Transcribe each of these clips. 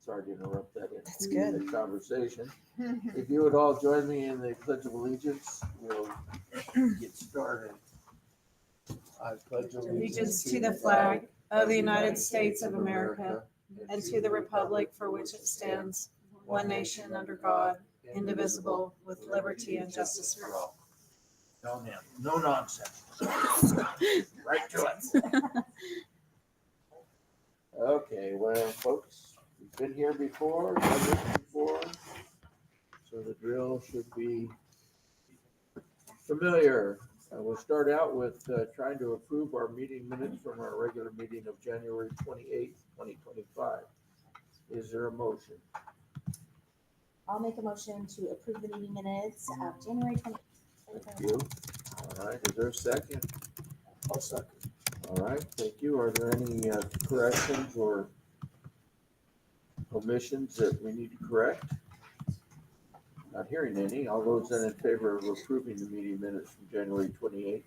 Sorry to interrupt that That's good. in the conversation. If you would all join me in the Pledge of Allegiance, we'll get started. I pledge Allegiance to the flag of the United States of America and to the republic for which it stands, one nation under God, indivisible, with liberty and justice for all. No nonsense. Right to it. Okay, well, folks, we've been here before, done this before, so the drill should be familiar. We'll start out with trying to approve our meeting minutes from our regular meeting of January 28th, 2025. Is there a motion? I'll make a motion to approve the meeting minutes of January 20th. Thank you. All right, is there a second? I'll second. All right, thank you. Are there any corrections or omissions that we need to correct? Not hearing any. All those then in favor of approving the meeting minutes from January 28th,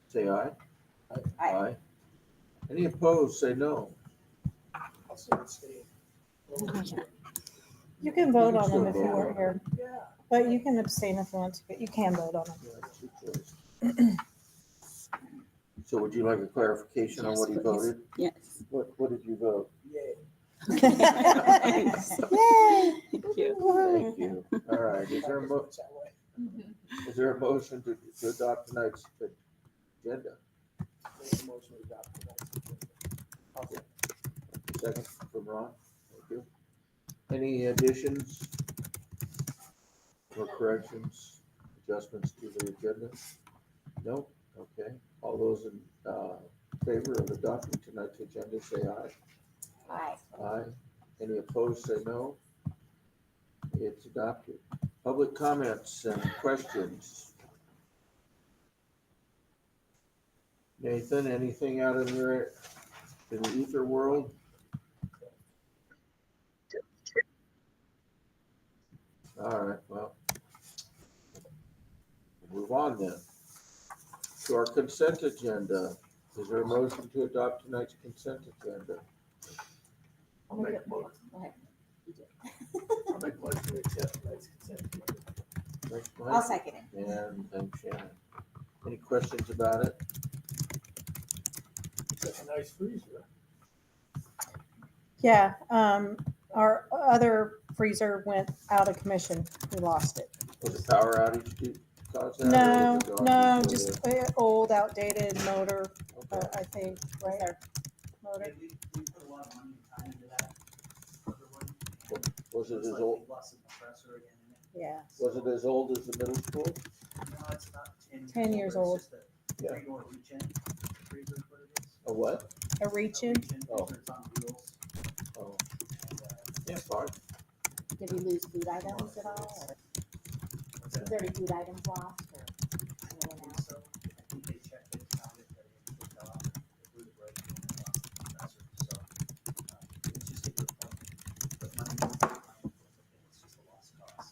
say aye. Aye. Any opposed, say no. I'll say abstain. You can vote on them You if can you still weren't here, Yeah. but you can abstain if you want to, but you can vote on them. Yeah, it's your choice. So would you like a clarification on what he Yes, voted? Yes. What did you vote? Yay. Thanks. Yay! Thank you. Thank you. All right, is there It's that way. a motion to adopt tonight's agenda? Make a motion to adopt tonight's agenda. Second from Ron, thank you. Any additions or corrections, adjustments to the agenda? No? Okay. All those in favor of adopting tonight's agenda, say aye. Aye. Aye. Any opposed, say no. It's adopted. Public comments and questions. Nathan, anything out in the ether world? All right, well, we'll move on then to our consent agenda. Is there a motion to adopt tonight's consent agenda? I'll make a motion. Go ahead. I'll make a motion to accept tonight's consent agenda. Thanks, I'll Mike. second it. And thanks, Shannon. Any questions about it? Got a nice freezer. Yeah, our other freezer went out of commission. We lost it. Was the power outage due cause that? or No, was it gone no, before just that? an old outdated motor, Okay. I think, right? Motor. Yeah, we put a lot of money and time into that other one. Was it Looks as like old, we've lost the compressor again in it. Yeah. was it as old as the middle school? No, it's about 10 years 10 years old. It's just a Yeah. three-door reach-in freezer is what it is. A what? A reach-in. Reach-in Oh. freezer, it's on wheels. Oh, And, yeah, fine. Did we lose food items at all? Or what's is that? there any food items lost or? I don't think so. I think they checked it, found it, but it took off. It blew the brake and it lost the compressor. So it's just a good point. But money won't be fine. It's just a lost cause.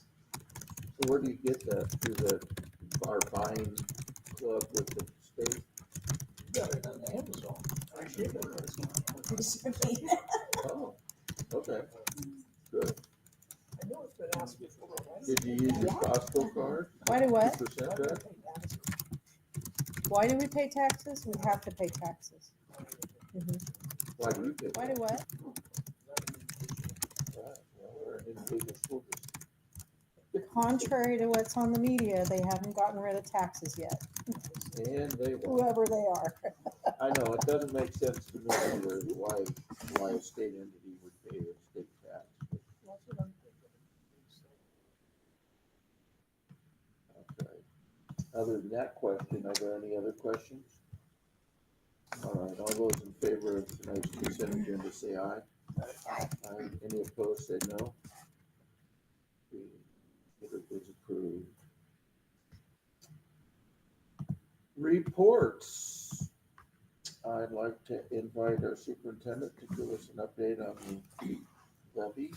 So where do you get that? Through our buying club with the state? Got it on Amazon. I ship it. Oh, okay, good. I know it's been asked before. Why Did you use your Costco card? Why do what? 2% don't back? they pay taxes? Why do we pay taxes? We have to pay taxes. Mhm. Why do you get Why that? do what? Right, well, we're an individual school district. Contrary to what's on the media, they haven't gotten rid of taxes yet, And they will. whoever they are. I know, it doesn't make sense to me either, why a state entity would pay a state tax. That's what I'm thinking. Okay. Other than that question, are there any other questions? All right, all those in favor of tonight's consent agenda, say aye. Aye. Aye. Any opposed, say no. It is approved. Reports. I'd like to invite our superintendent to give us an update on the levy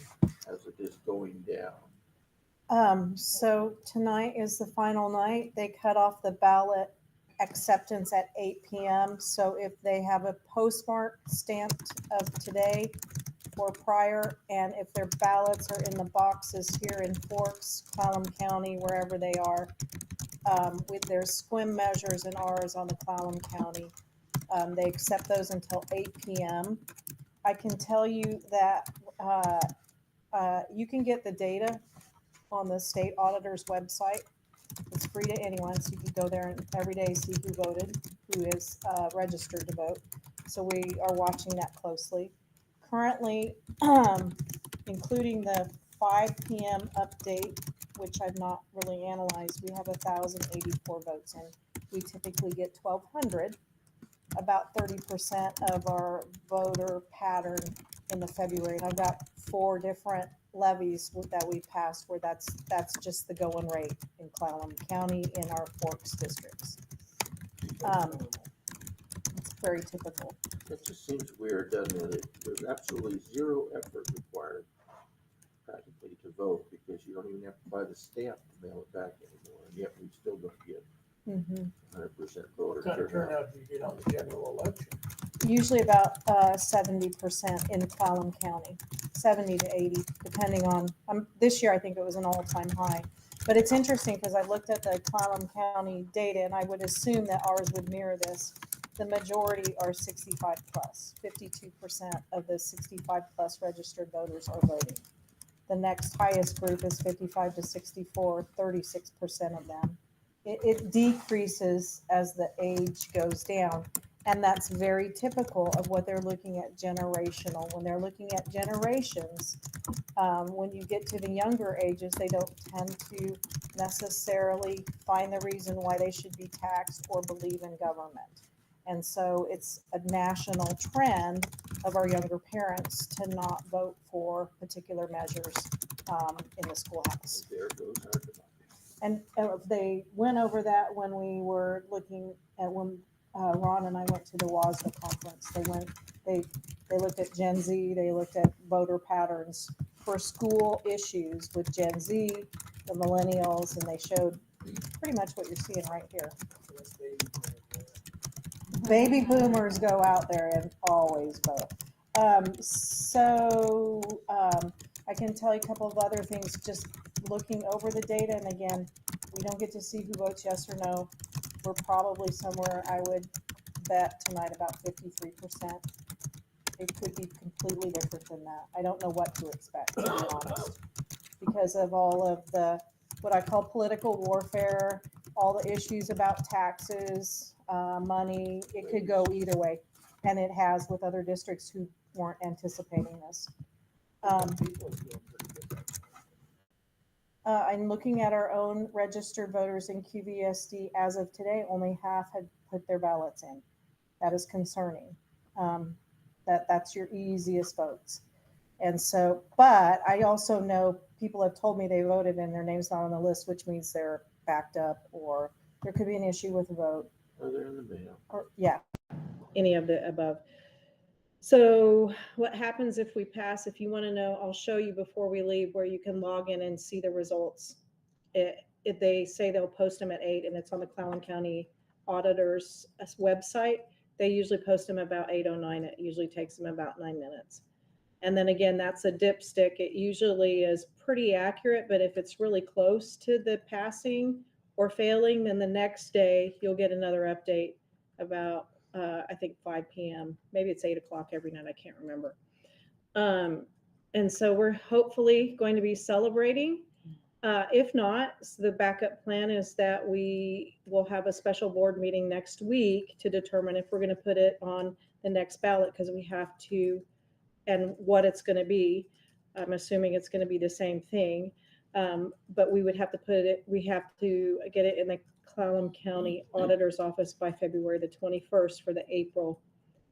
as it is going down. So tonight is the final night. They cut off the ballot acceptance at 8 p.m. So if they have a postmark stamped of today, for prior, and if their ballots are in the boxes here in Forks, Clallam County, wherever they are, with their SQUIM measures and ours on the Clallam County, they accept those until 8 p.m. I can tell you that you can get the data on the state auditor's website. It's free to anyone, so you can go there and every day see who voted, who is registered to vote. So we are watching that closely. Currently, including the 5 p.m. update, which I've not really analyzed, we have 1,084 votes in. We typically get 1,200, about 30% of our voter pattern in the February. And I've got 4 different levies that we passed where that's just the going rate in Clallam County in our Forks districts. It's very typical. It just seems weird, doesn't it? There's absolutely zero effort required practically to vote because you don't even have to buy the stamp to mail it back anymore, and yet we still don't get Mm-hmm. 100% voter What kind of turnout. turnout do you get on the general election? Usually about 70% in Clallam County, 70 to 80, depending on, this year I think it was an all-time high. But it's interesting because I looked at the Clallam County data and I would assume that ours would mirror this. The majority are 65 plus, 52% of the 65 plus registered voters are voting. The next highest group is 55 to 64, 36% of them. It decreases as the age goes down. And that's very typical of what they're looking at generational. When they're looking at generations, when you get to the younger ages, they don't tend to necessarily find the reason why they should be taxed or believe in government. And so it's a national trend of our younger parents to not vote for particular measures in the schoolhouse. There goes our democracy. And they went over that when we were looking at when Ron and I went to the WASDA conference. They looked at Gen Z, they looked at voter patterns for school issues with Gen Z, the millennials, and they showed pretty much what you're seeing right here. So that's baby boomers, right? Baby boomers go out there and always vote. I can tell you a couple of other things, just looking over the data, and again, we don't get to see who votes yes or no. We're probably somewhere, I would bet tonight, about 53%. It could be completely different than that. I don't know what to expect, to be honest, because of all of the, what I call political warfare, all the issues about taxes, money. It could go either way, and it has with other districts who weren't anticipating this. People is doing pretty good. I'm looking at our own registered voters in QVSD. As of today, only half had put their ballots in. That is concerning. That's your easiest votes. And so, but I also know people have told me they voted and their name's not on the list, which means they're backed up, or there could be an issue with the vote. Or they're in the mail. Or, yeah, any of the above. So what happens if we pass? If you want to know, I'll show you before we leave where you can log in and see the results. If they say they'll post them at 8 and it's on the Clallam County Auditor's website, they usually post them about 8:09. It usually takes them about 9 minutes. And then again, that's a dipstick. It usually is pretty accurate, but if it's really close to the passing or failing, then the next day you'll get another update about I think 5 p.m. Maybe it's 8 o'clock every night. I can't remember. And so we're hopefully going to be celebrating. If not, the backup plan is that we will have a special board meeting next week to determine if we're going to put it on the next ballot, because we have to, and what it's going to be. I'm assuming it's going to be the same thing. But we would have to we have to get it in the Clallam County Auditor's Office by February the 21st for the April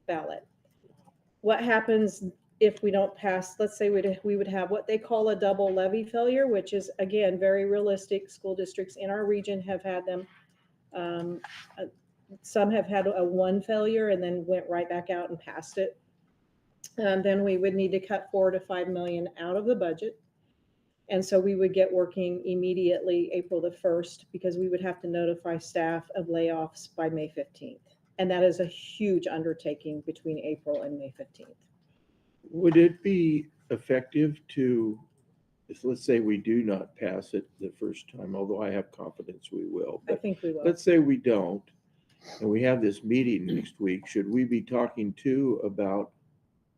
ballot. What happens if we don't pass? Let's say we would have what they call a double levy failure, which is, again, very realistic. School districts in our region have had them. Some have had a one failure and then went right back out and passed it. Then we would need to cut $4 to $5 million out of the budget. And so we would get working immediately April the 1st, because we would have to notify staff of layoffs by May 15th. And that is a huge undertaking between April and May 15th. Would it be effective to, let's say we do not pass it the first time, although I have confidence we will, I but think we will. let's say we don't, and we have this meeting next week, should we be talking too about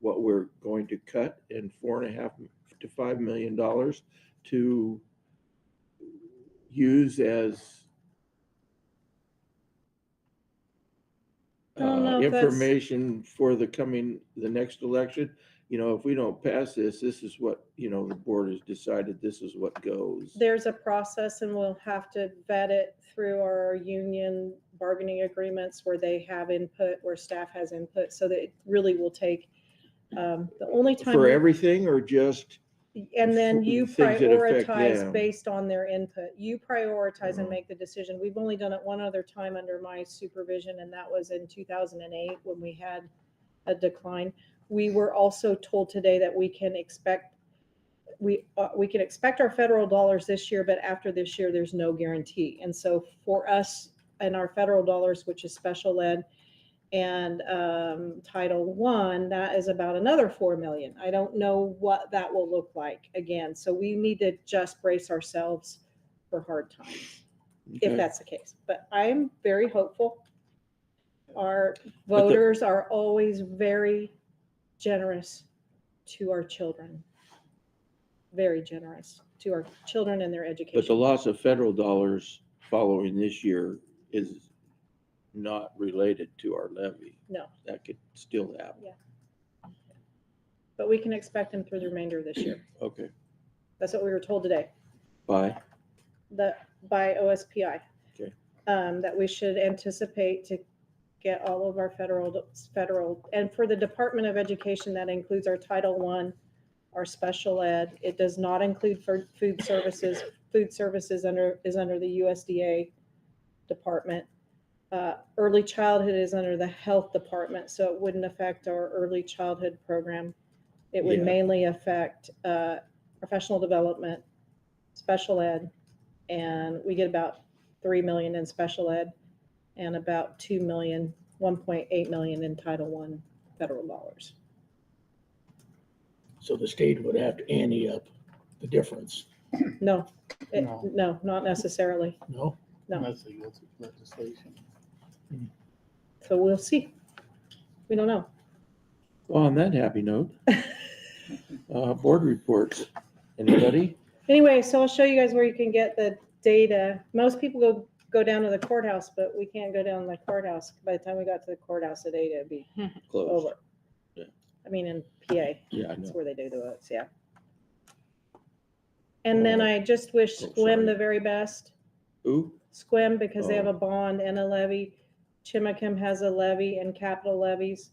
what we're going to cut in $4.5 to $5 million to use as I don't know if that's- information for the next election? You know, if we don't pass this, this is what, you know, the board has decided, this is what goes. There's a process and we'll have to vet it through our union bargaining agreements where they have input, where staff has input, so that it really will take, the only time. For everything or just, And then you things that affect prioritize them. based on their input. You prioritize and make the decision. We've only done it one other time under my supervision, and that was in 2008 when we had a decline. We were also told today that we can expect our federal dollars this year, but after this year, there's no guarantee. And so for us and our federal dollars, which is special ed and Title I, that is about another 4 million. I don't know what that will look like again. So we need to just brace ourselves for hard times, if okay. that's the case. But I'm very hopeful. Our But the- voters are always very generous to our children. Very generous to our children and their education. But the loss of federal dollars following this year is not related to our levy. No. That could still happen. Yeah. But we can expect them through the remainder of this year. Okay, That's what we were told today. bye. By OSPI. Okay. That we should anticipate to get all of our federal, and for the Department of Education, that includes our Title I, our special ed. It does not include for food services. Food services is under the USDA department. Early childhood is under the health department, so it wouldn't affect our early childhood program. It would Yeah. mainly affect professional development, special ed, and we get about 3 million in special ed and about 1.8 million in Title I federal dollars. So the state would have to ante up the difference, No, No. no, not necessarily. no? No. That's the legislation. So we'll see. We don't know. Well, on that happy note, board reports. Anybody? Anyway, so I'll show you guys where you can get the data. Most people go down to the courthouse, but we can't go down to the courthouse. By the time we got to the courthouse, the data would be Close. over. Yeah. I mean, in PA, Yeah, I that's know. where they do the, yeah. And then I just wish Oh, SQUIM sorry. the very best. Ooh, SQUIM, because they have Oh. a bond and a levy. Chimacum has a levy and capital levies.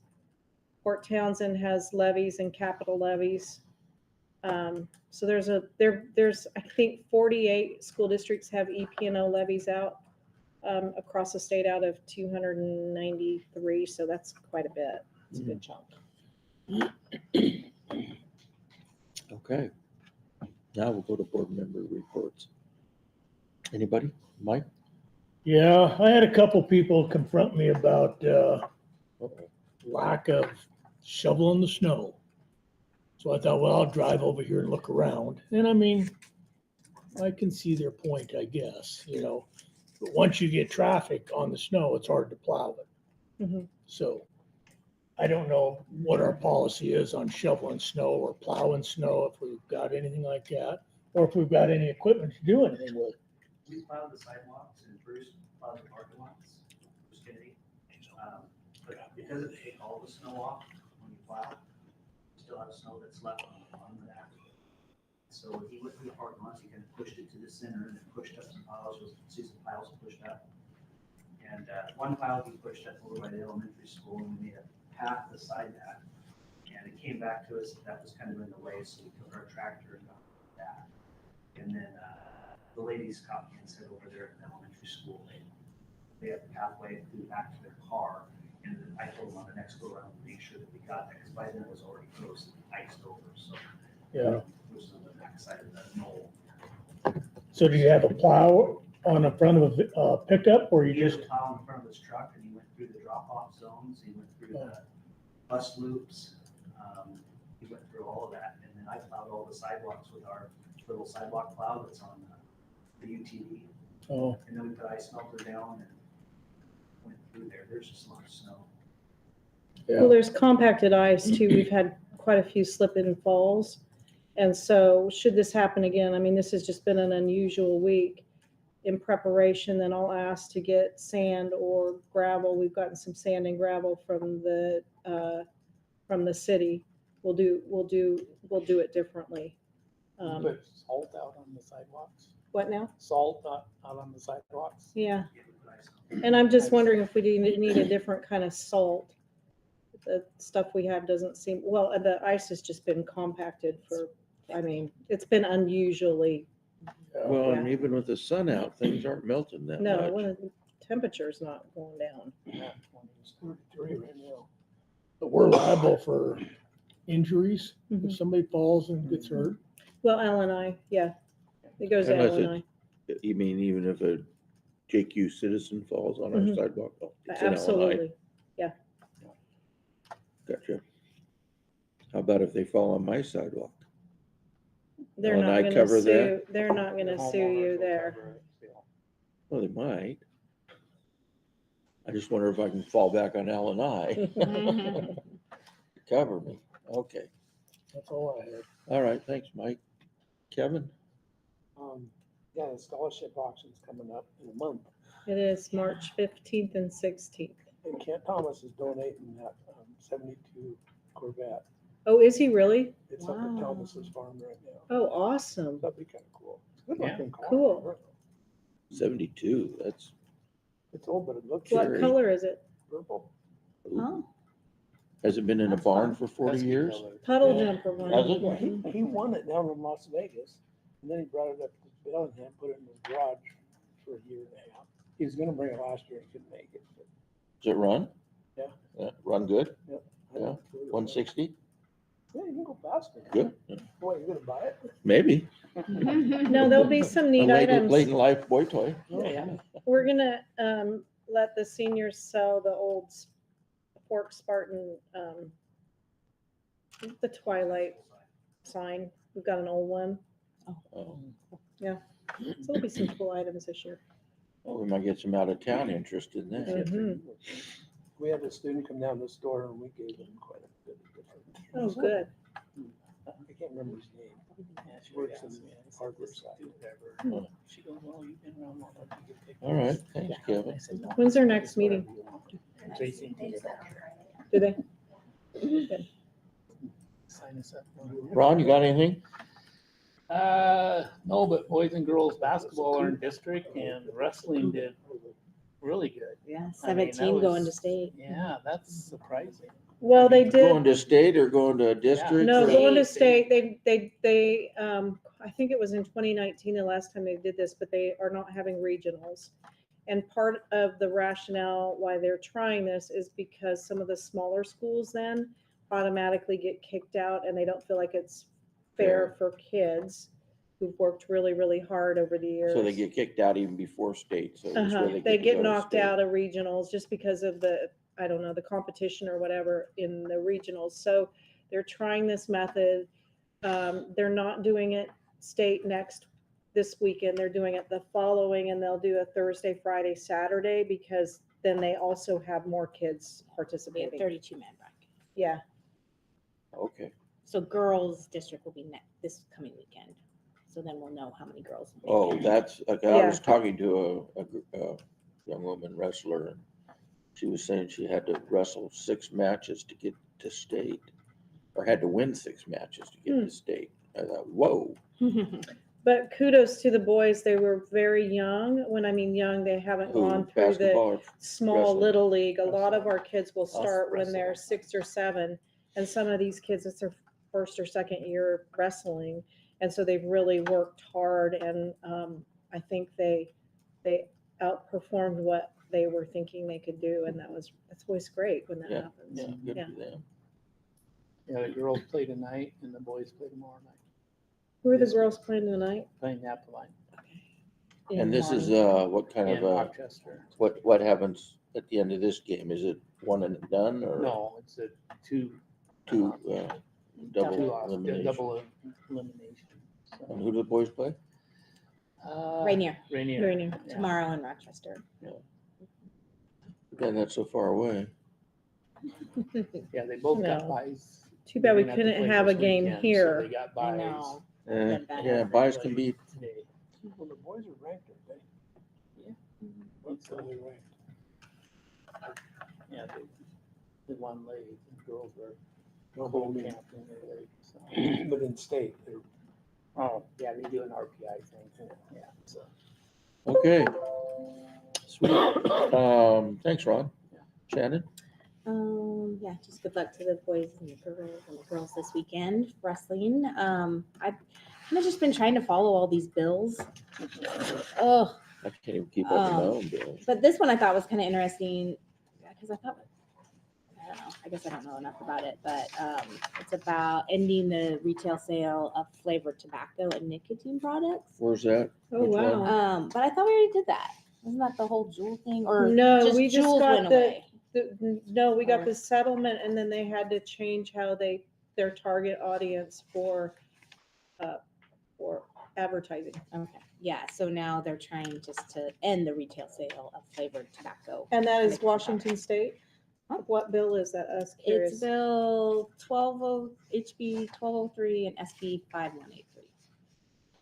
Port Townsend has levies and capital levies. So there's I think 48 school districts have EP&O levies out across the state out of 293. So that's quite a bit. It's a good chunk. okay. Now we'll go to board member reports. Anybody? Mike? Yeah, I had a couple people confront me about Uh-oh. lack of shoveling the snow. So I thought, well, I'll drive over here and look around. And I mean, I can see their point, I guess, you know. But once you get traffic on the snow, it's hard to plow it. Mhm. So I don't know what our policy is on shoveling snow or plowing snow, if we've got anything like that, or if we've got any equipment to do anything with. We plowed the sidewalks and Bruce plowed the parking lots, Bruce Kennedy. But it doesn't take all the snow off when you plow. You still have snow that's left on the back. So he went through the parking lots, he kind of pushed it to the center and then pushed up some piles, you'll see some piles pushed up. And one pile he pushed up over by the elementary school and we made a path beside that. And it came back to us, that was kind of in the way, so we took our tractor and got that. And then the ladies caught me and said over there at the elementary school, they have the pathway through back to their car. And then I told them on the next go around, make sure that we got that, because by then it was already frozen, iced over, so. Yeah. Which is on the back side of that knoll. So do you have a plow on the front of a pickup, or He you had a just, plow in front of his truck and he went through the drop-off zones, he went through the bus loops. He I plowed all the sidewalks with our little sidewalk plow that's on the UTV. Oh, And then we put ice melter down and went through there. There's just a lot of snow. Well, yeah. there's compacted ice too. We've had quite a few slip and falls. And so should this happen again, I mean, this has just been an unusual week. In preparation, then I'll ask to get sand or gravel. We've gotten some sand and gravel from the city. We'll do it differently. Put salt out on the sidewalks, What now? salt out on the sidewalks. Yeah, Yeah, we put ice melter. and I'm just wondering if we need a different kind of salt. The stuff we have doesn't seem, well, the ice has just been compacted for, I mean, it's been unusually, Well, and Yeah. even with the sun out, things aren't melting that no, much. when the temperature's not going down. Yeah, 23 right now. But we're liable for injuries Mhm. if somebody falls and gets hurt. Well, L&I, yeah, it goes to Unless L&I. You mean even if a JQ citizen falls on our Mhm. sidewalk? Oh, it's in LNI. Absolutely. Gotcha. How about if they fall on my sidewalk? They're not L&I gonna cover sue, that? they're not gonna sue Homeowners you will there. cover it still. Well, they might. I just wonder if I can fall back on L&I. Cover me. Okay. That's all I had. All right. Thanks, Mike. Kevin? Yeah, the scholarship auction's coming up in a month, It is March 15th and 16th. and Kent Thomas is donating that 72 Corvette. Oh, is he really? It's up Wow. at Thomas's farm right now. Oh, awesome. That'd be kind of cool. It's a good looking car. Cool. 72. That's It's old, but it looks What Sure. color is it? purple. ooh. Has it been in a That's barn fun. for 40 Husky years? color. Puddle Yeah. jumper one. Has it? Yeah, he won it down in Las Vegas, and then he brought it up to Bellingham, put it in his garage for a year and a half. He was gonna bring it last year and couldn't make it. but Does it run? Yeah. Run good? I Yeah. don't feel it. 160? Yeah, you can go faster. Good. Boy, you're gonna buy it? Maybe. No, there'll be some A neat late items. in life boy toy. Yeah. We're gonna let the seniors sell the old Fork Spartan, the Twilight sign. We've got an old one. Oh, So there'll be some cool items this year. well, we might get some out of town interest in that. Mhm. We had a student come down to the store and we gave him quite a bit of different. Oh, good. I can't remember his name. Yeah, she Works asked in me, the hardware side. do whatever. Hmm. She goes, well, you've been around long enough to get pictures. All right. Thanks, Kevin. I said, "No, When's our next meeting? Jason, Do they? sign us up. Ron, you got anything? No, but boys and girls basketball are in district and wrestling did really good. Yeah, I mean, that 17 going to was- state. Yeah, that's surprising. Well, they Going did, to state or going to district? no, or- going to state, they, I think it was in 2019, the last time they did this, but they are not having regionals. And part of the rationale why they're trying this is because some of the smaller schools then automatically get kicked out and they don't feel like it's fair for kids who've worked really, really hard over the years. So they get kicked out even before state. So this way Uh-huh. They to get go to knocked state. out of regionals just because of the, I don't know, the competition or whatever in the regionals. So they're trying this method. They're not doing it state this weekend. They're doing it the following, and they'll do a Thursday, Friday, Saturday, because then they also have more kids We have participating. 32 man bracket. Yeah. Okay. So girls district will be this coming weekend. So then we'll know how many girls. will be Oh, in. that's, okay, I was Yeah. talking to a young woman wrestler, and she was saying she had to wrestle 6 matches to get to state, or had to win 6 matches to get to state. I thought, whoa. But kudos to the boys. They were very young. When I mean young, they haven't Who, gone through the basketball or small wrestling? little league. A lot of our kids will start when wrestling. they're 6 or 7, and some of these kids, it's their first or second year wrestling, and so they've really worked hard. And I think they outperformed what they were thinking they could do, and that's always great when that Yeah, happens. Yeah, good Yeah. for them. Yeah, the girls play tonight and the boys play tomorrow night, Who are the girls playing tonight? playing Apple And this is, what kind in of, Rochester. what happens at the end of this game? Is it one and done or No, it's a two two, double loss, elimination? double elimination. So, And who do the boys play? Rainier, Rainier. Rainier. Yeah. tomorrow in Rochester. Again, that's so far away. Yeah, they both got No. buys. Too bad we They didn't have to couldn't play have a this game weekend, so here. They got I buys. know. Yeah, Been bad. yeah, buys can be, Today. Well, the boys are ranked, aren't they? What's the ranked? Yeah, they won late, and girls were No, but I cold mean, camped in there late, so. but in state, they're Oh, yeah, they do an RPI thing, yeah, so. okay. Sweet. Thanks, Ron. Shannon? Yeah, just good luck to the boys and the girls this weekend wrestling. I've kind of just been trying to follow all these bills. Oh, I can't even keep up with my own bills. but this one I thought was kind of interesting because I thought, I don't know, I guess I don't know enough about it, but it's about ending the retail sale of flavored tobacco and nicotine products. Where's that? Oh, Which wow. one? But I thought we already did that. Isn't that the whole Juul thing? Or No, we just Juuls got went away. No, we got Or- the settlement and then they had to change how their target audience for advertising. Okay. Yeah. So now they're trying just to end the retail sale of flavored tobacco. And that is nicotine Washington State? Huh? What bill is that? Us It's curious. Bill 120 HB 1203 and SB 5183.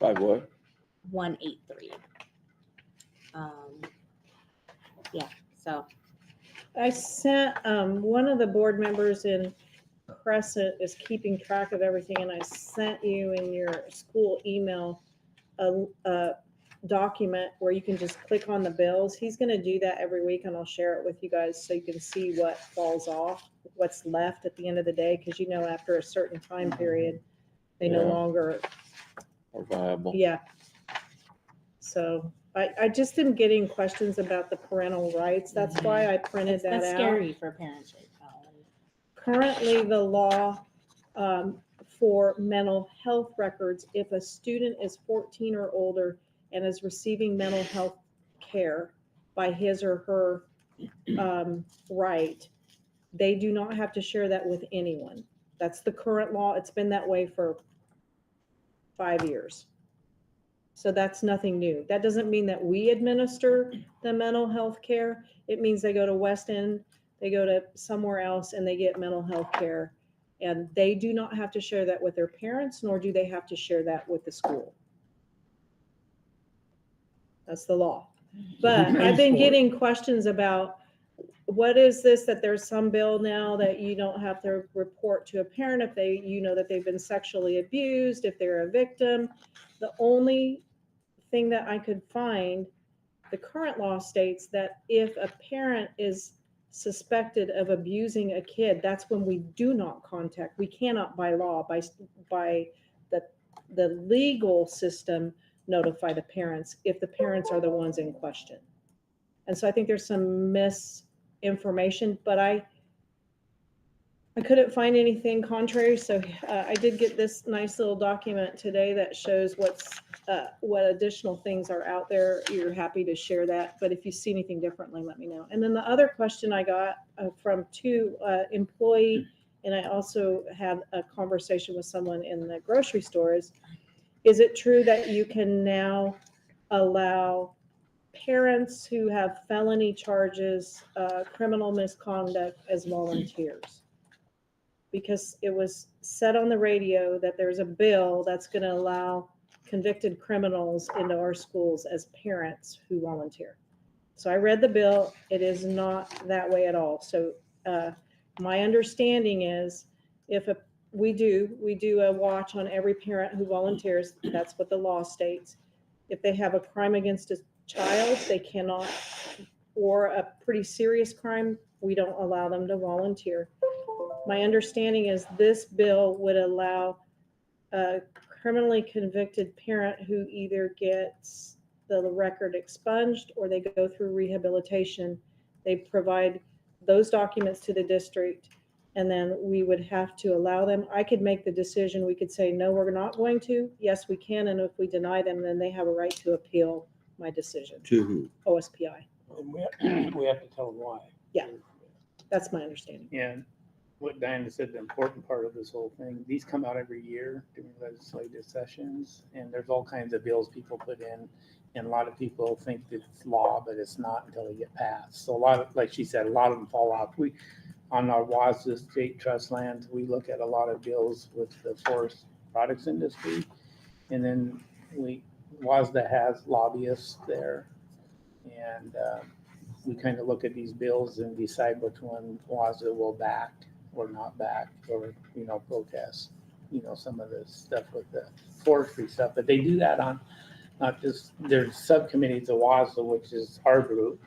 By what? 183. Yeah. So I sent, one of the board members in Crescent is keeping track of everything, and I sent you in your school email a document where you can just click on the bills. He's gonna do that every week, and I'll share it with you guys so you can see what falls off, what's left at the end of the day, because you know, after a certain time period, they no Yeah. longer, Or viable? yeah. So I just am getting questions about the parental rights. That's why I printed that that's out. scary for parents right now. Currently, the law for mental health records, if a student is 14 or older and is receiving mental health care by his or her right, they do not have to share that with anyone. That's the current law. It's been that way for 5 years. So that's nothing new. That doesn't mean that we administer the mental health care. It means they go to West End, they go to somewhere else and they get mental health care. And they do not have to share that with their parents, nor do they have to share that with the school. That's the law. But Who pays I've been for it? getting questions about, what is this, that there's some bill now that you don't have to report to a parent if they, you know, that they've been sexually abused, if they're a victim. The only thing that I could find, the current law states that if a parent is suspected of abusing a kid, that's when we do not contact. We cannot by law, by the legal system, notify the parents if the parents are the ones in question. And so I think there's some misinformation, but I couldn't find anything contrary. So I did get this nice little document today that shows what additional things are out there. You're happy to share that, but if you see anything differently, let me know. And then the other question I got from two employee, and I also had a conversation with someone in the grocery stores, is it true that you can now allow parents who have felony charges, criminal misconduct as volunteers? Because it was said on the radio that there's a bill that's going to allow convicted criminals into our schools as parents who volunteer. So I read the bill. It is not that way at all. So my understanding is if we do a watch on every parent who volunteers. That's what the law states. If they have a crime against a child, they cannot, or a pretty serious crime, we don't allow them to volunteer. My understanding is this bill would allow a criminally convicted parent who either gets the record expunged or they go through rehabilitation. They provide those documents to the district, and then we would have to allow them. I could make the decision. We could say, no, we're not going to. Yes, we can. And if we deny them, then they have a right to appeal my decision. To who? OSPI. And we have to tell them why. Yeah. That's my understanding. Yeah, what Diana said, the important part of this whole thing, these come out every year during legislative sessions, and there's all kinds of bills people put in. And a lot of people think that it's law, but it's not until they get passed. So a lot of, like she said, a lot of them fall off. On our WASDA state trust lands, we look at a lot of bills with the forest products industry. And then WASDA has lobbyists there. And we kind of look at these bills and decide which one WASDA will back or not back, or, protest, some of the stuff with the forestry stuff. But they do that on, not just, there's subcommittees of WASDA, which is our group.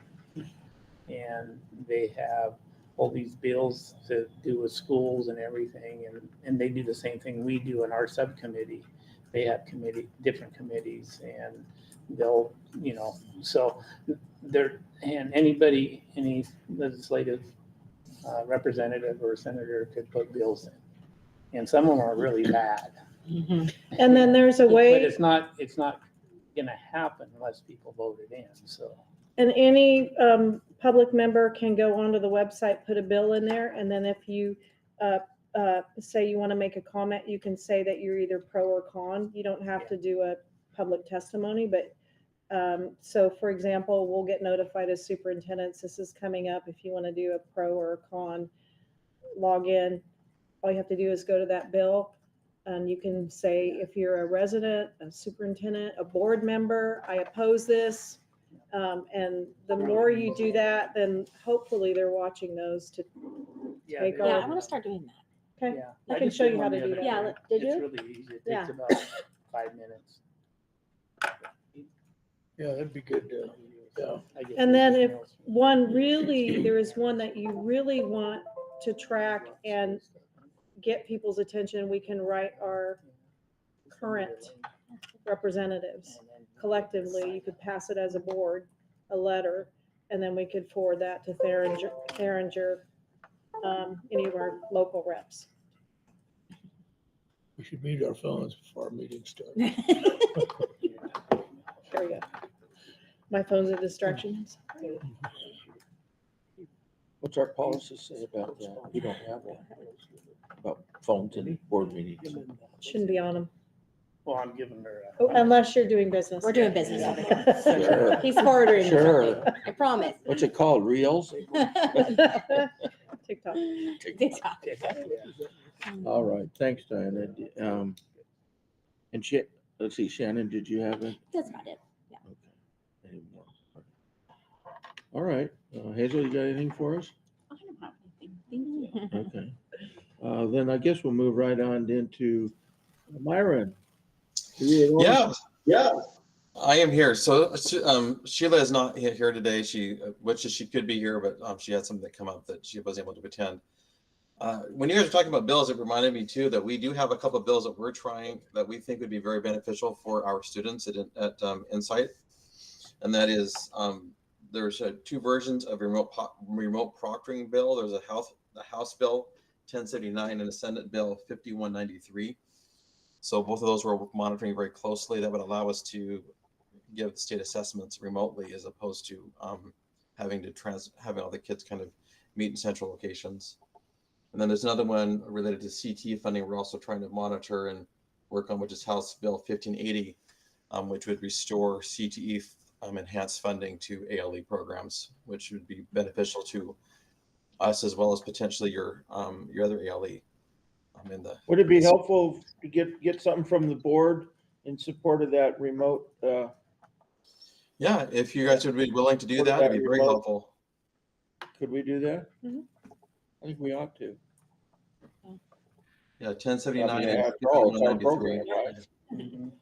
And they have all these bills to do with schools and everything. And they do the same thing we do in our subcommittee. They have different committees, and they'll, so there, and any legislative representative or senator could put bills in. And some of them are really bad. And then there's a But way, it's not gonna happen unless people vote it in, so. and any public member can go onto the website, put a bill in there, and then if you say you want to make a comment, you can say that you're either pro or con. You don't have to do a public testimony, but so for example, we'll get notified as superintendents, this is coming up. If you want to do a pro or a con, log in. All you have to do is go to that bill, and you can say if you're a resident, a superintendent, a board member, I oppose this. And the more you do that, then hopefully they're watching those to take Yeah, our, I want to start doing that. okay. Yeah. I can just show did you how one to the do other that. Yeah, day. did you? It's really easy. It Yeah. takes about 5 minutes. Yeah, that'd be good. Yeah. I get And then if emails. one really, there is one that you really want to track and get people's attention, we can write our current representatives collectively. You could pass it as a board, a letter, and then we could forward that to Theringer, any of our local reps. We should mute our phones before our meeting starts. There you go. My phone's a distraction. What's our policy say about that? We don't have one. About phones in board meetings. Shouldn't be on them, Well, I'm giving her. unless you're doing business. We're doing business over here. Sure. He's forwarding Sure. something. I promise. What's it called? Reels? TikTok. TikTok. All right. Thanks, Diana. And let's see, Shannon, did you have it? That's about it. Okay. Any more? All right. Hazel, you got anything for us? I don't have anything. Thank you. Okay. Then I guess we'll move right on into Myron. Yeah, I am here. So Sheila is not here today. She wishes she could be here, but she had something that come up that she wasn't able to attend. When you guys were talking about bills, it reminded me too that we do have a couple of bills that we're trying that we think would be very beneficial for our students at Insight, and that is there's two versions of remote proctoring bill. There's the House Bill 1079 and the Senate Bill 5193. So both of those we're monitoring very closely. That would allow us to give state assessments remotely as opposed to having all the kids kind of meet in central locations. And then there's another one related to CTE funding we're also trying to monitor and work on, which is House Bill 1580, which would restore CTE enhanced funding to ALE programs, which would be beneficial to us as well as potentially your other ALE. Would it be helpful to get something from the board in support of that remote? Yeah, if you guys would be willing to do that, it'd be very helpful. Could we do that? Mhm. I think we ought to. Yeah, 1079 and After all, it's our 5193. program, right?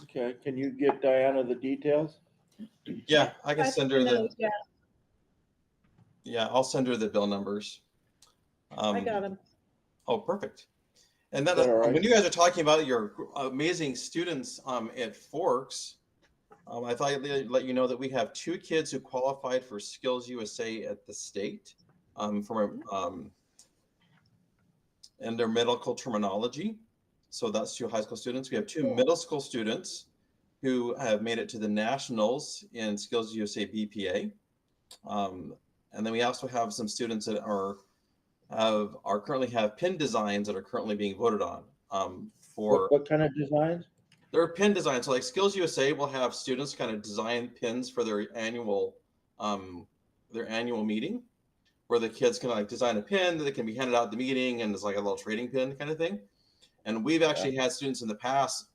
Okay, can you get Diana the details? Yeah, I can send her the. Yeah, Yeah, I'll send her the bill numbers. I got them. Oh, perfect. And then Is that all right? when you guys are talking about your amazing students at Forks, I thought I'd let you know that we have 2 kids who qualified for Skills USA at the state from in their medical terminology. So that's 2 high school students. We have 2 middle school students who have made it to the nationals in Skills USA BPA. And then we also have some students that are currently have pin designs that are currently being voted on. For What kind of designs? there are pin designs. So like Skills USA will have students kind of design pins for their annual meeting, where the kids can like design a pin that can be handed out at the meeting, and it's like a little trading pin kind of thing. And we've actually had students in the past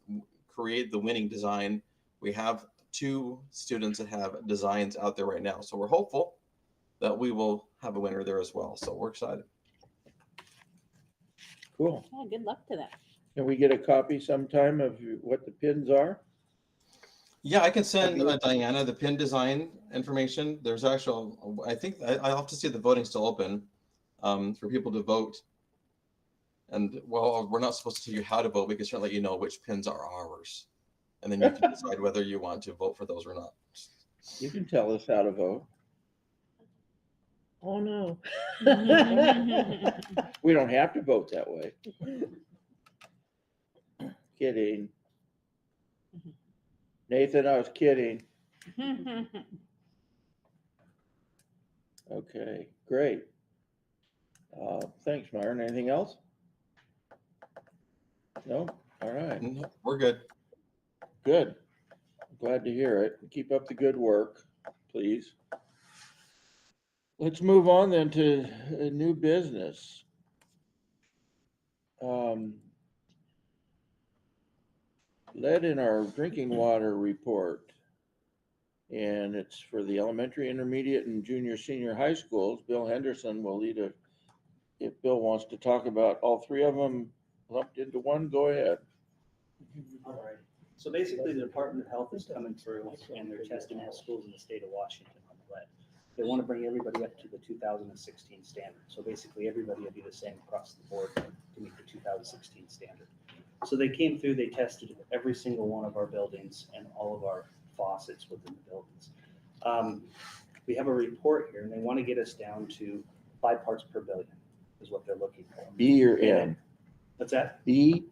create the winning design. We have 2 students that have designs out there right now. So we're hopeful that we will have a winner there as well. So we're excited. Cool. Yeah, good luck to them. Can we get a copy sometime of what the pins are? Yeah, I can send Diana the pin design information. There's actual, I think I'll have to see if the voting's still open for people to vote. And well, we're not supposed to tell you how to vote. We can certainly let you know which pins are ours. And then you can decide whether you want to vote for those or not. You can tell us how to vote. Oh, no. We don't have to vote that way. Kidding. Nathan, I was kidding. Okay, great. Thanks, Myron. Anything else? No? All right, We're good. good. Glad to hear it. Keep up the good work, please. Let's move on then to new business. Lead in our drinking water report. And it's for the elementary, intermediate, and junior, senior high schools. Bill Henderson will lead a, if Bill wants to talk about all 3 of them lumped into one, go ahead. All right. So basically, the Department of Health is coming through and they're testing all schools in the state of Washington on lead. They want to bring everybody up to the 2016 standard. So basically, everybody will be the same across the board to meet the 2016 standard. So they came through, they tested every single one of our buildings and all of our faucets within the buildings. We have a report here, and they want to get us down to 5 parts per billion is what they're looking for. B or M? What's that? B,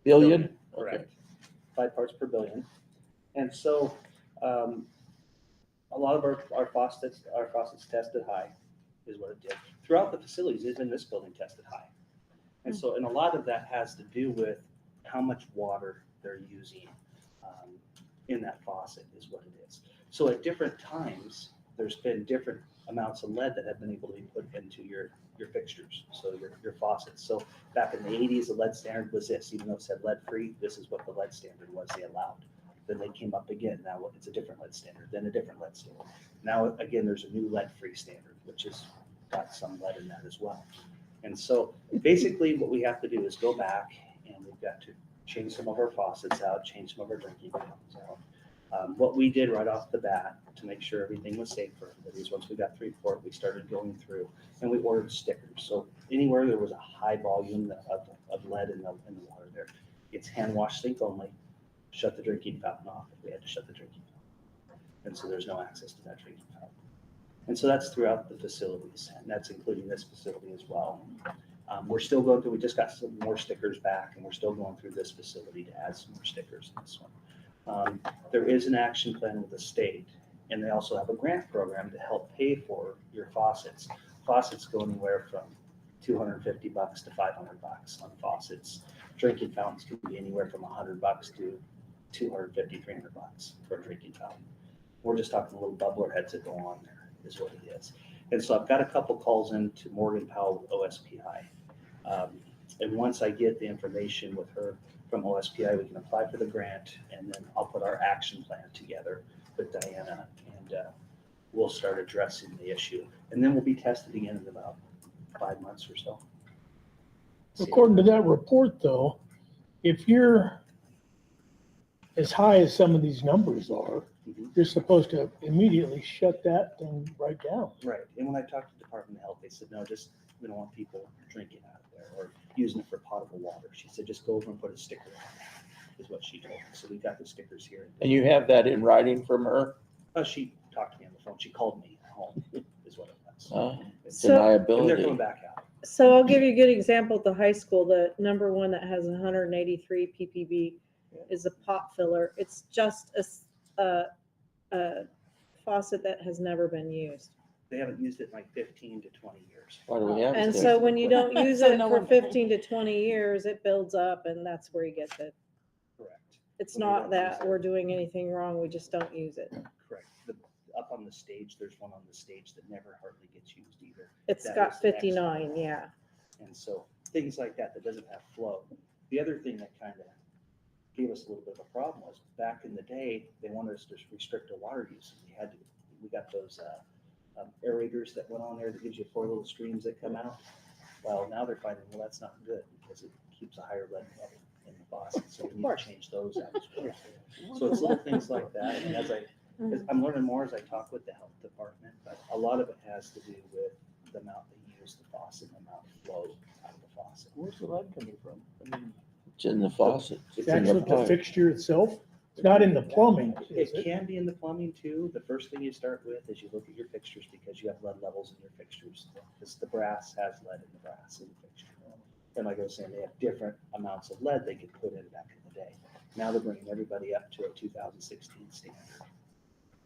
billion? Correct. 5 parts per billion. And so a lot of our faucets tested high is what it did. Throughout the facilities, even this building tested high. And so, and a lot of that has to do with how much water they're using in that faucet is what it is. So at different times, there's been different amounts of lead that have been able to be put into your fixtures, so your faucets. So back in the 80s, the lead standard was this, even though it said lead free, this is what the lead standard was they allowed. Then they came up again, now it's a different lead standard, then a different lead standard. Now, again, there's a new lead free standard, which has got some lead in that as well. And so basically what we have to do is go back and we've got to change some of our faucets out, change some of our drinking fountains out. What we did right off the bat to make sure everything was safe for everybody is once we got the report, we started going through and we ordered stickers. So anywhere there was a high volume of lead in the water there, it's hand wash sink only, shut the drinking fountain off if we had to shut the drinking fountain. And so there's no access to that drinking fountain. And so that's throughout the facilities, and that's including this facility as well. We're still going through, we just got some more stickers back, and we're still going through this facility to add some more stickers in this one. There is an action plan with the state, and they also have a grant program to help pay for your faucets. Faucets go anywhere from $250 to $500 on faucets. Drinking fountains can be anywhere from $100 to $250, $300 for a drinking fountain. We're just talking little bubbler heads that go on there is what it is. And so I've got a couple calls in to Morgan Powell with OSPI. And once I get the information with her from OSPI, we can apply for the grant, and then I'll put our action plan together with Diana, and we'll start addressing the issue. And then we'll be tested again in about 5 months or so. According to that report, though, if you're as high as some of these numbers are, you're supposed to immediately shut that thing right down. Right. And when I talked to the Department of Health, they said, no, just, we don't want people drinking out of there or using it for potable water. She said, just go over and put a sticker on it, is what she told me. So we got the stickers here. And you have that in writing from her? She talked to me on the phone. She called me at home, is what it was. So- And they're Deniability. coming back out. So I'll give you a good example at the high school. The number one that has 183 ppb is a pot filler. It's just a faucet that has never been used. They haven't used it in like 15 to 20 years. Why do we have? And to? so when you don't use So it no for one- 15 to 20 years, it builds up and that's where you get the, Correct. it's When we not don't that use it. we're doing anything wrong, we just don't use it. Correct. Up on the stage, there's one on the stage that never hardly gets used either. It's That got was the next 59, one. yeah. And so things like that doesn't have flow. The other thing that kind of gave us a little bit of a problem was back in the day, they wanted us to restrict our water use. We got those aerators that went on there that gives you 4 little streams that come out. Well, now they're finding, well, that's not good because it keeps a higher lead level in the faucet. So we need to change those out as well. So it's little things like that. And as I'm learning more as I talk with the health department, but a lot of it has to do with the amount they use the faucet, the amount of flow out of the faucet. Where's the lead coming from? I mean, It's in the faucet. It's in actually the pipe. fixture itself. It's not in the plumbing, is It it? can be in the plumbing too. The first thing you start with is you look at your fixtures because you have lead levels in your fixtures. Because the brass has lead in the brass in the fixture. And like I was saying, they have different amounts of lead they could put in back in the day. Now they're bringing everybody up to a 2016 standard.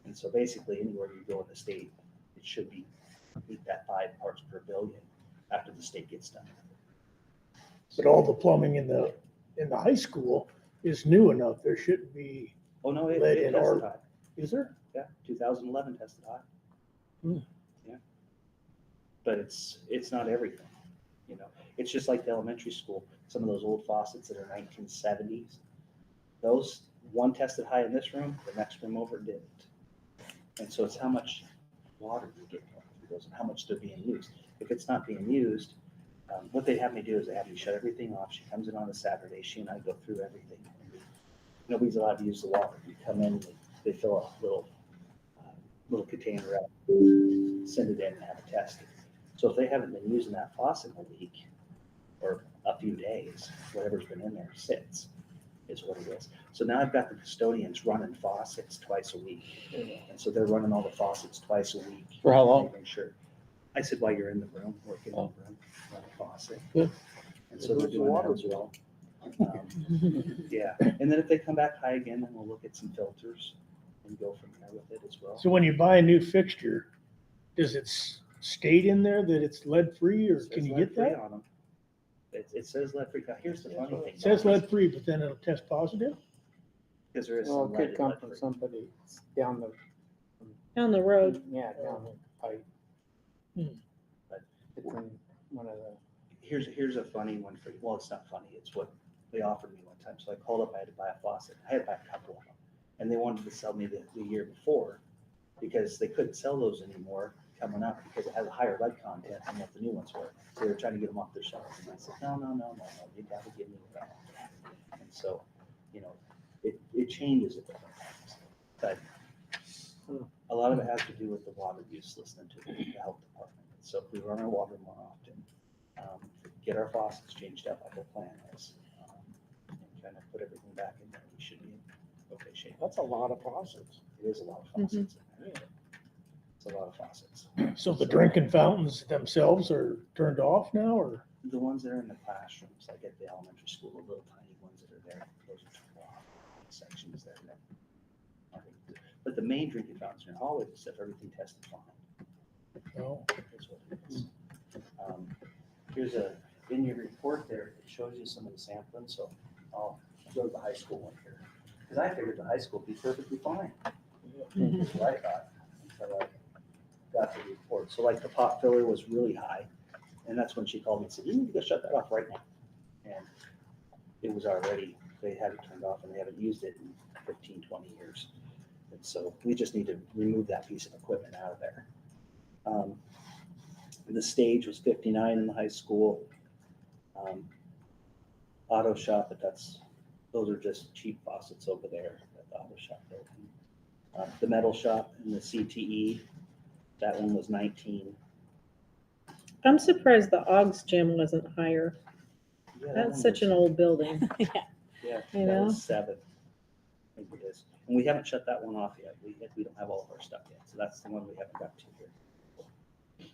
And so basically anywhere you go in the state, it should be meet that 5 parts per billion after the state gets done. But all the plumbing in the high school is new enough. There shouldn't be, Oh, no, it Lead in tested our- high. is there? Yeah, 2011 tested high. Hmm. Yeah. But it's not everything, you know. It's just like the elementary school. Some of those old faucets that are 1970s, those one tested high in this room, the next room over didn't. And so it's how much water you get going through those and how much they're being used. If it's not being used, what they have me do is they have me shut everything off. She comes in on a Saturday. She and I go through everything. Nobody's allowed to use the water. You come in, they fill a little container up, send it in and have it tested. So if they haven't been using that faucet in a week or a few days, whatever's been in there sits, is what it is. So now I've got the custodians running faucets twice a week. And so they're running all the faucets twice a week. For how long? Making sure. I said, while you're in the room, working in Oh. the room, run a faucet. Good. And so they're doing that as well. Yeah, and then if they come back high again, then we'll look at some filters and go from there with it as well. So when you buy a new fixture, does it state in there that it's lead free or It can says you get lead-free that? on them. It says lead free. Now, here's the funny thing. It says lead free, but then it'll test positive? Because there is Well, some it lead could in come lead from free. somebody down the, Down the road. yeah, down the pipe. Hmm. But It's in one of the, here's a funny one for you. Well, it's not funny. It's what they offered me one time. So I called up, I had to buy a faucet. I had to buy a couple of them. And they wanted to sell me the year before because they couldn't sell those anymore coming up because it has a higher lead content than what the new ones were. So they were trying to get them off their shelves. And I said, no, you gotta give me that. And so, you know, it changes at different times. But a lot of it has to do with the water use, listening to the health department. So if we run our water more often, get our faucets changed out like our plan is, and kind of put everything back in there, we should be in okay shape. that's a lot of faucets. It is a lot of faucets in there. It's a lot of faucets. So the drinking fountains themselves are turned off now or? The ones that are in the classrooms, like at the elementary school, the little tiny ones that are there, those are turned off. Sections there. But the main drinking fountains are in hallways and stuff, everything tested fine. No. That's what it is. Here's in your report there, it shows you some of the sampling, so I'll go to the high school one here. Because I figured the high school would be perfectly fine. That's what I thought, until I got the report. So like the pot filler was really high, and that's when she called me and said, you need to go shut that off right now. And it was already, they had it turned off and they haven't used it in 15, 20 years. And so we just need to remove that piece of equipment out of there. The stage was 59 in the high school. Auto shop, but those are just cheap faucets over there at the auto shop building. The metal shop and the CTE, that one was 19. I'm surprised the Oggs gym wasn't higher. Yeah, that That's one such was- an old building. Yeah, You that know? was 7. I think it is. And we haven't shut that one off yet. We don't have all of our stuff yet. So that's the one we haven't got to here.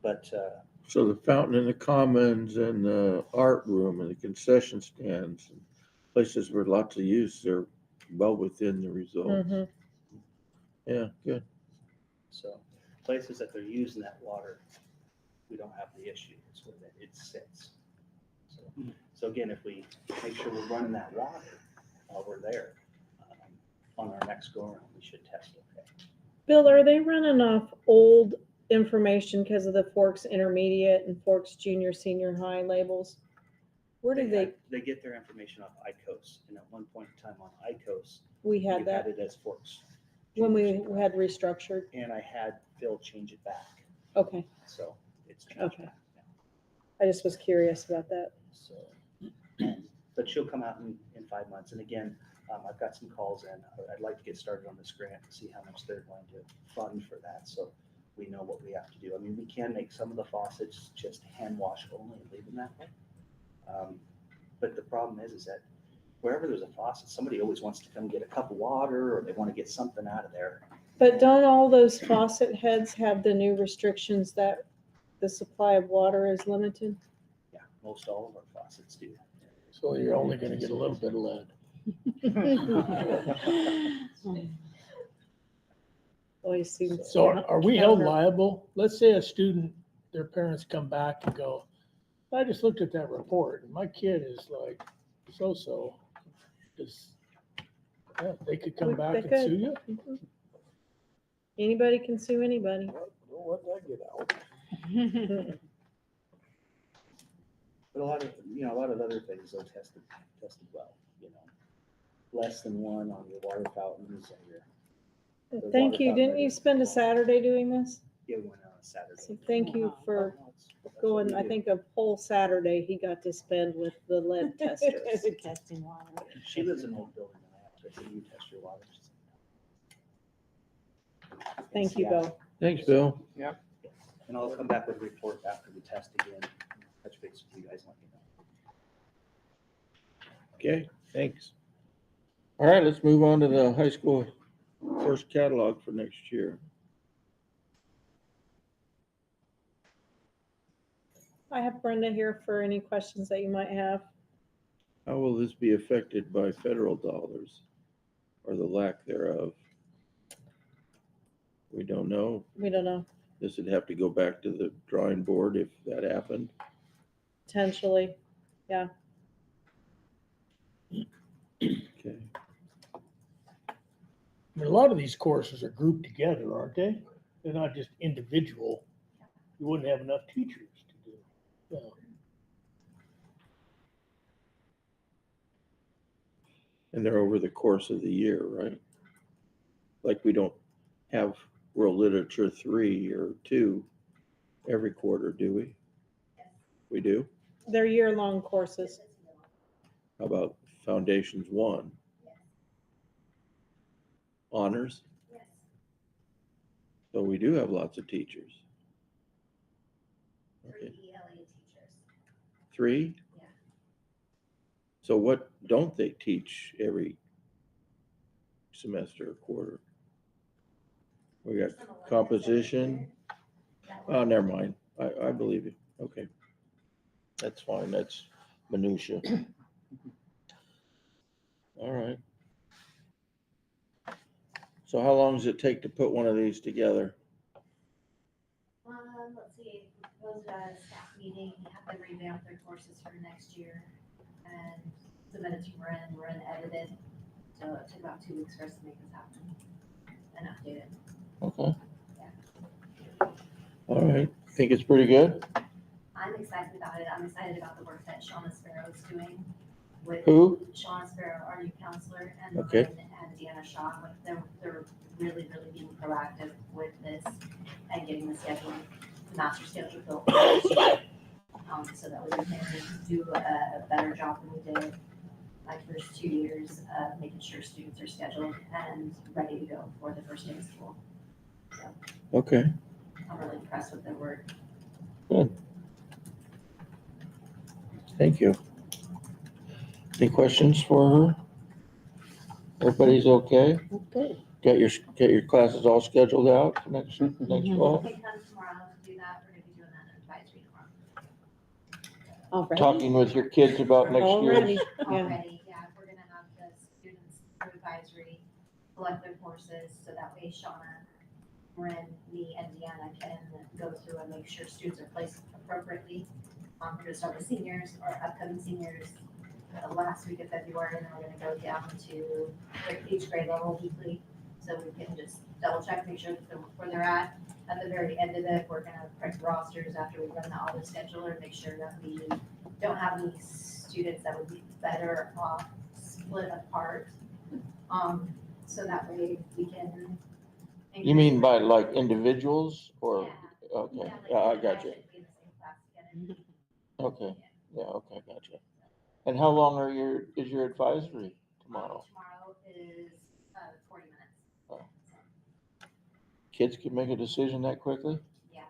But So the fountain in the commons and the art room and the concession stands and places where lots of use, they're well within the results. Mhm. Yeah, good. so places that they're using that water, we don't have the issue. It's where it sits. So again, if we make sure we're running that water while we're there, on our next go around, we should test okay. Bill, are they running off old information because of the Forks Intermediate and Forks Junior, Senior High labels? Where did They get their information off ICOS, and at one point in time on ICOS, we you had had that it as Forks. when we Junior, had restructured? and I had Phil change it back, Okay, so it's changed Okay. back now. I just was curious about that. So, but she'll come out in 5 months. And again, I've got some calls in. I'd like to get started on this grant and see how much they're going to fund for that. So we know what we have to do. I mean, we can make some of the faucets just hand wash only and leave them that way. But the problem is that wherever there's a faucet, somebody always wants to come get a cup of water, or they want to get something out of there. But don't all those faucet heads have the new restrictions that the supply of water is limited? Yeah, most all of our faucets do. So you're only gonna get a little bit of lead. Always seems. So are we held liable? Let's say a student, their parents come back and go, I just looked at that report and my kid is like so-so. They could come back and sue you? Mhm. Anybody can sue anybody. Don't let that get out. But a lot of other things are tested well, less than 1 on your water fountains and your. the Thank water you. Didn't fountain you spend a Saturday doing this? Yeah, we went out on a Saturday. So thank you for Oh, no, that's what going, we I do. think a whole Saturday he got to spend with the lead testers. Testing water. She lives in an old building, and I asked her, "Can you test your water?" She said, Thank you, Yeah. Bill. Thanks, Bill. And I'll come back with a report after we test again, touch base with you guys, and let you know. Okay, thanks. All right, let's move on to the high school course catalog for next year. I have Brenda here for any questions that you might have. How will this be affected by federal dollars or the lack thereof? We don't know. We don't know, This would have to go back to the drawing board if that happened. potentially. Okay. I mean, a lot of these courses are grouped together, aren't they? They're not just individual. You wouldn't have enough teachers to do. Yeah. And they're over the course of the year, right? Like we don't have World Literature 3 or 2 every quarter, do we? We do? They're year-long courses. How about Foundations 1? Honors? So we do have lots of teachers. Okay. 3 ELA teachers. 3? Yeah. So what don't they teach every semester or quarter? We got Some 11 composition. that Oh, were- never mind. I believe you. Okay. That's fine. That's minutia. All right. So how long does it take to put one of these together? Let's see, we proposed a staff meeting, have them revamp their courses for next year and submit it to Marin edited. So it took about 2 weeks for us to make this happen and update it. Okay. Yeah. All right. Think it's pretty good? I'm excited about it. I'm excited about the work that Shauna Sparrow is doing with Who? Shauna Sparrow, our new counselor, and Okay. Marin and Deanna Shaw. Like they're really being proactive with this and getting the schedule, the master schedule built for this year. So that we can do a better job than we did like first 2 years of making sure students are scheduled and ready to go for the first day of school. So Okay. I'm really impressed with their work. Thank you. Any questions for her? Everybody's okay? Okay. Got your classes all scheduled out for next fall? They come tomorrow to do that. We're gonna be doing that in advisory tomorrow. Already? Talking with your kids about next year? Already, yeah. Already, yeah, we're gonna have the students for advisory select their courses, so that way Shauna Marin, me, and Deanna can go through and make sure students are placed appropriately. We're gonna start with seniors, or upcoming seniors, the last week of February, and then we're gonna go down to each grade level weekly. So we can just double check, make sure that they're where they're at. At the very end of it, we're gonna print rosters after we run the auto scheduler, make sure that we don't have any students that would be better off split apart. So that way we can. You mean by like individuals or, Yeah. okay, like, yeah, I they got you. shouldn't be in the same class together. Okay, yeah, okay, gotcha. And how long is your advisory tomorrow? Tomorrow is 40 minutes. Oh. Kids can make a decision that quickly? Yeah,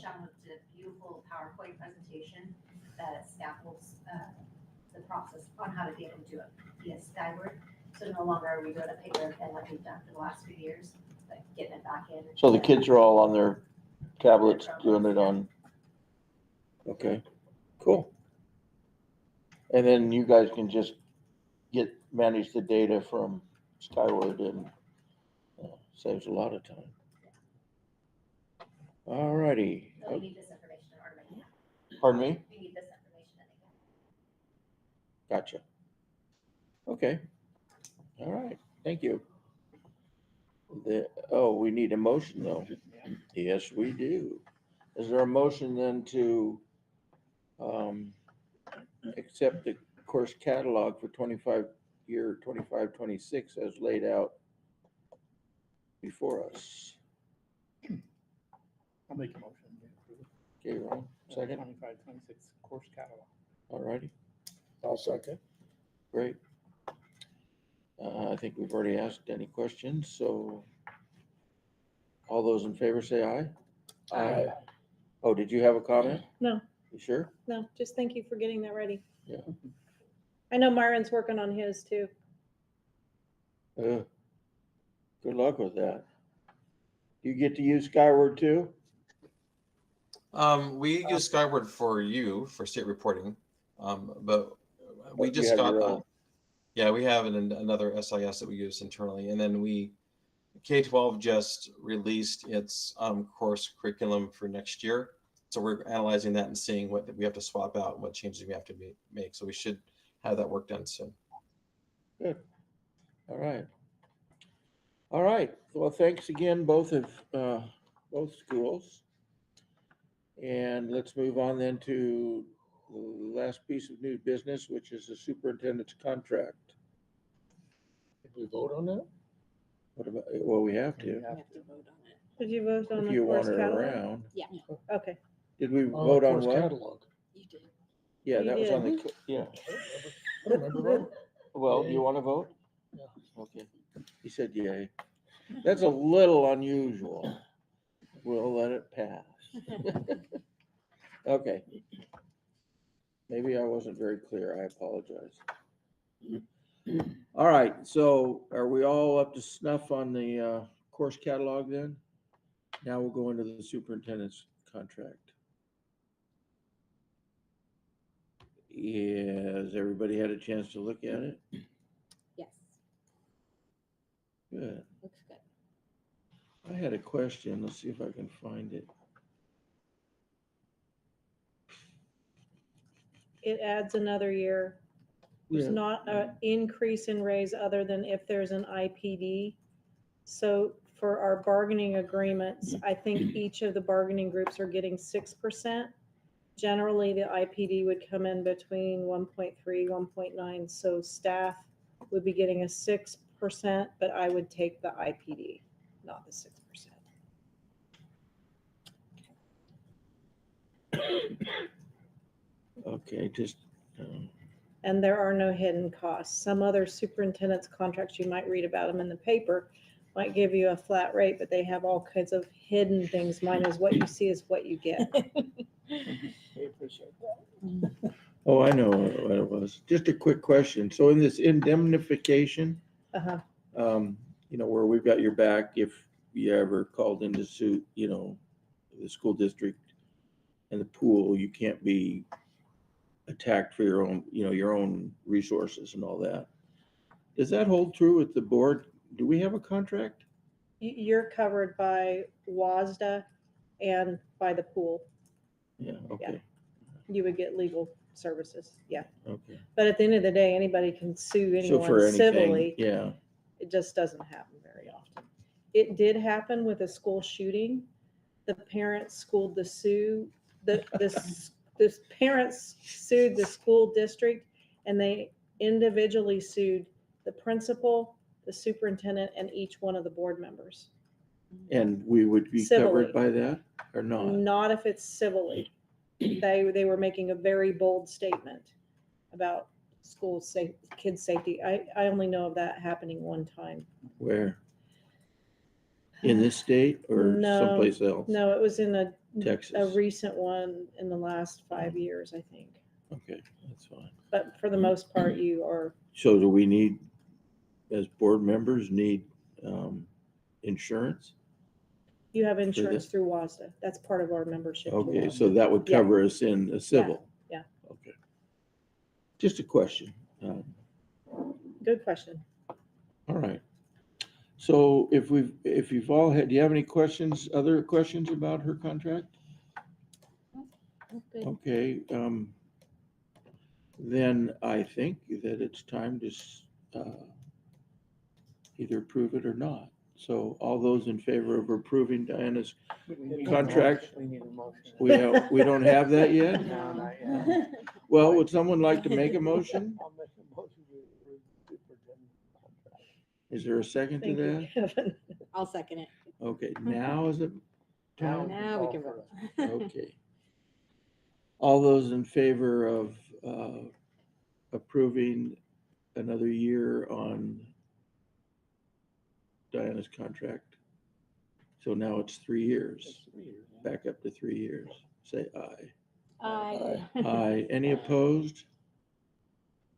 Sean did a beautiful PowerPoint presentation that scaffolds the process on how to be able to do it via Skyward. So no longer are we doing a paper and pen like we've done for the last few years, but getting it back in. So the kids are all on their tablets doing it on, okay, cool. And then you guys can just manage the data from Skyward and saves a lot of time. All righty. So we need this information in order to make it. Pardon me? We need this information in again. Gotcha. Okay. All right. Thank you. We need a motion though. Yes, we do. Is there a motion then to accept the course catalog for 25-26 as laid out before us? I'll make a motion. to approve Okay, Ron, the second. 25-26 course catalog. All righty, I'll second. great. I think we've already asked any questions, so all those in favor say aye. Aye. Oh, did you have a comment? No. You sure? No, just thank you for getting that ready. Yeah. I know Myron's working on his too. Good luck with that. You get to use Skyward too? We use Skyward for you for state reporting, but we You just have got your own. yeah, we have another SIS that we use internally, and then K-12 just released its course curriculum for next year. So we're analyzing that and seeing what we have to swap out, what changes we have to make. So we should have that work done soon. Good. All right. All right. Well, thanks again, both schools. And let's move on then to the last piece of new business, which is the superintendent's contract. Did we vote on that? What about, well, we have to, We have to vote on it. Did you vote on if the you want course her catalog? around. Yeah, Okay. Did we the vote on course what? Catalog. you did. Yeah, You that was on did. the, yeah. I don't remember voting. Well, you want to vote? Yeah. Okay. He said yay. That's a little unusual. We'll let it pass. Okay. Maybe I wasn't very clear. I apologize. All right, so are we all up to snuff on the course catalog then? Now we'll go into the superintendent's contract. Has everybody had a chance to look at it? Yes, Good. looks good. I had a question. Let's see if I can find it. It adds another year. There's Yeah. not an increase in raise other than if there's an IPD. So for our bargaining agreements, I think each of the bargaining groups are getting 6%. Generally, the IPD would come in between 1.3, 1.9. So staff would be getting a 6%, but I would take the IPD, not the 6%. Okay, just, And there are no hidden costs. Some other superintendent's contracts, you might read about them in the paper, might give you a flat rate, but they have all kinds of hidden things. Mine is what you see is what you get. We appreciate that. oh, I know what it was. Just a quick question. So in this indemnification, Uh-huh. Where we've got your back if you ever called into suit, the school district and the pool, you can't be attacked for your own resources and all that. Does that hold true with the board? Do we have a contract? You're covered by WASDA and by the pool. Yeah, okay, You would get legal services, yeah. okay. But at the end of the day, anybody can sue So for anyone anything, civilly. yeah, It just doesn't happen very often. It did happen with a school shooting. The parents schooled the parents sued the school district, and they individually sued the principal, the superintendent, and each one of the board members. and we would be Civilly. covered by that or not? Not if it's civilly. They were making a very bold statement about school safe, kids' safety. I only know of that happening one time. Where? In this state or No, someplace else? No, it was in a Texas. recent one in the last 5 years, I think. Okay, that's fine. But for the most part, you are, So do we need, as board members, need insurance? you have insurance this? through WASDA. That's part of our membership. to Okay, WASDA. so that would Yeah. cover us in a civil? yeah. Okay. Just a question. Good question. All right. So if you've all had, do you have any questions, other questions about her contract? Good. Okay, then I think that it's time to either approve it or not. So all those in favor of approving Diana's, We need a Contract. motion. We need a motion. we don't have that yet? No, not yet. Well, would someone like to make a motion? I'll make a motion to approve the superintendent contract. Is there a second to Thank you, that? Kevin. I'll second it. Okay, now is it time? Now we call can for vote. Okay. All those in favor of approving another year on Diana's contract? So now it's 3 years, That's 3 years. back up to 3 years. Say aye. Aye. Aye. Any opposed?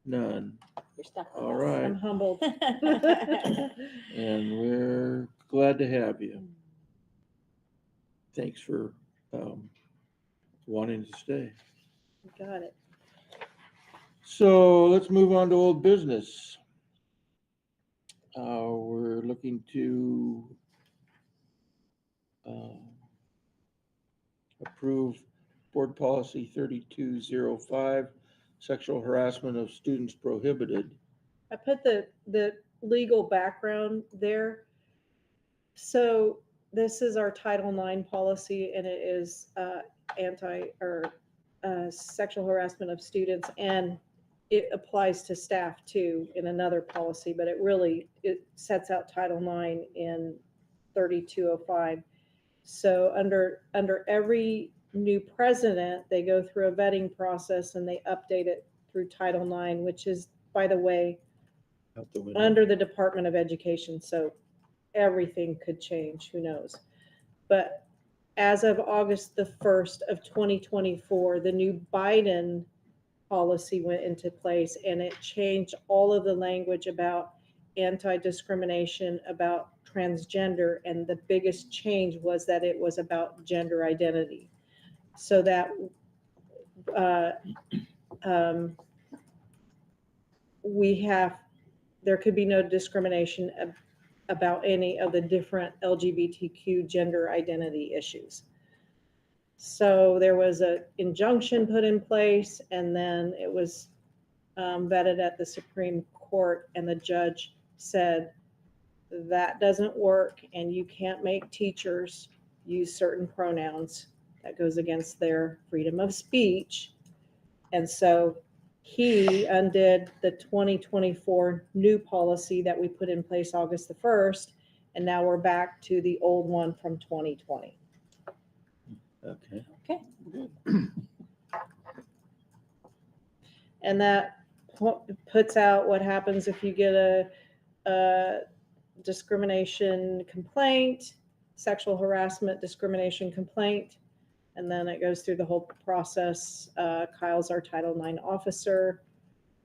None. You're stuck with All us. right. I'm humbled. And we're glad to have you. Thanks for wanting to stay. Got it. So let's move on to old business. We're looking to approve board policy 3205, sexual harassment of students prohibited. I put the legal background there. So this is our Title IX policy, and it is sexual harassment of students, and it applies to staff too in another policy, but it sets out Title IX in 3205. So under every new president, they go through a vetting process and they update it through Title IX, which is, by the way, Out the window. under the Department of Education. So everything could change, who knows? But as of August the 1st of 2024, the new Biden policy went into place, and it changed all of the language about anti-discrimination, about transgender, and the biggest change was that it was about gender identity. So that there could be no discrimination about any of the different LGBTQ gender identity issues. So there was an injunction put in place, and then it was vetted at the Supreme Court, and the judge said that doesn't work, and you can't make teachers use certain pronouns. That goes against their freedom of speech. And so he undid the 2024 new policy that we put in place August the 1st, and now we're back to the old one from 2020. Okay. And that puts out what happens if you get a discrimination complaint, sexual harassment discrimination complaint, and then it goes through the whole process. Kyle's our Title IX officer.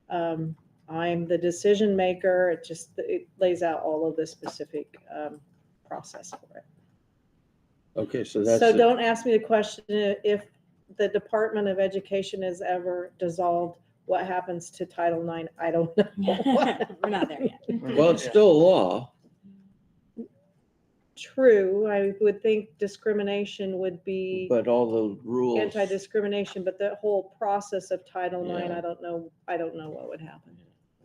I'm the decision maker. It lays out all of the specific process for it. Okay, so that's. So don't ask me the question if the Department of Education is ever dissolved, what happens to Title IX? I don't know. We're not there yet. Well, it's still a law. true. I would think discrimination would be But all the rules. anti-discrimination, but the whole process of Title IX, Yeah. I don't know what would happen.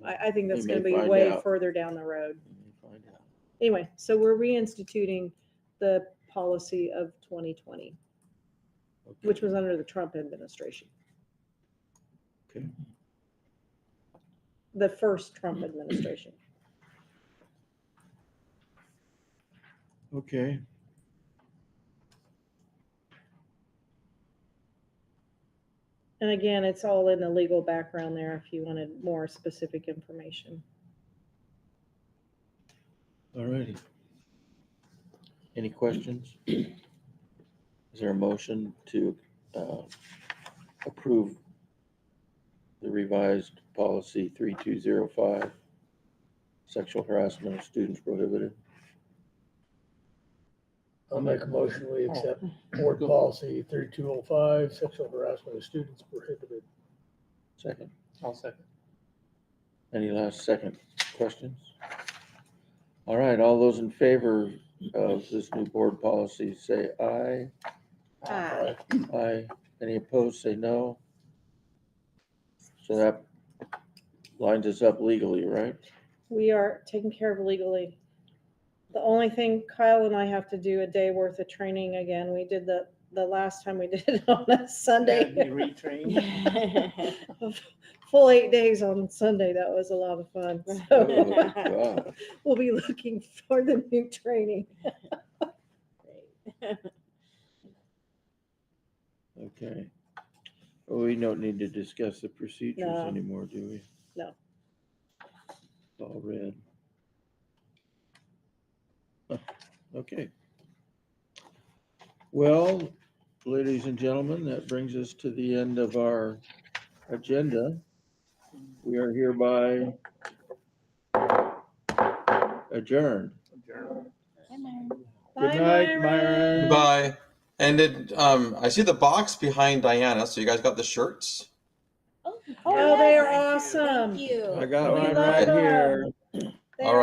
I think that's We gonna may be find way out. further down the road. Find out. Anyway, so we're reinstituting the policy of 2020, Okay. which was under the Trump administration. Okay. The first Trump administration. Okay. And again, it's all in the legal background there if you wanted more specific information. All righty. Any questions? Is there a motion to approve the revised policy 3205, sexual harassment of students prohibited? I'll make a motion, we accept board policy 3205, sexual harassment of students prohibited. Second. I'll second. Any last second questions? All right, all those in favor of this new board policy, say aye. Aye. Aye. Any opposed, say no. So that lines us up legally, right? We are taken care of legally. The only thing Kyle and I have to do a day worth of training again. We did the last time we did it on a Sunday. Had to be retrained. Full 8 days on Sunday. That was a lot of fun. Oh, So gosh. we'll be looking for the new training. Okay. Well, we don't need to discuss the procedures No. anymore, do we? No. It's all read. Huh, okay. Well, ladies and gentlemen, that brings us to the end of our agenda. We are hereby adjourned. Good night, Myron. Bye. And did I see the box behind Diana? So you guys got the shirts? Oh, they are awesome. Thank you. I got We mine love right them. here. They All are right.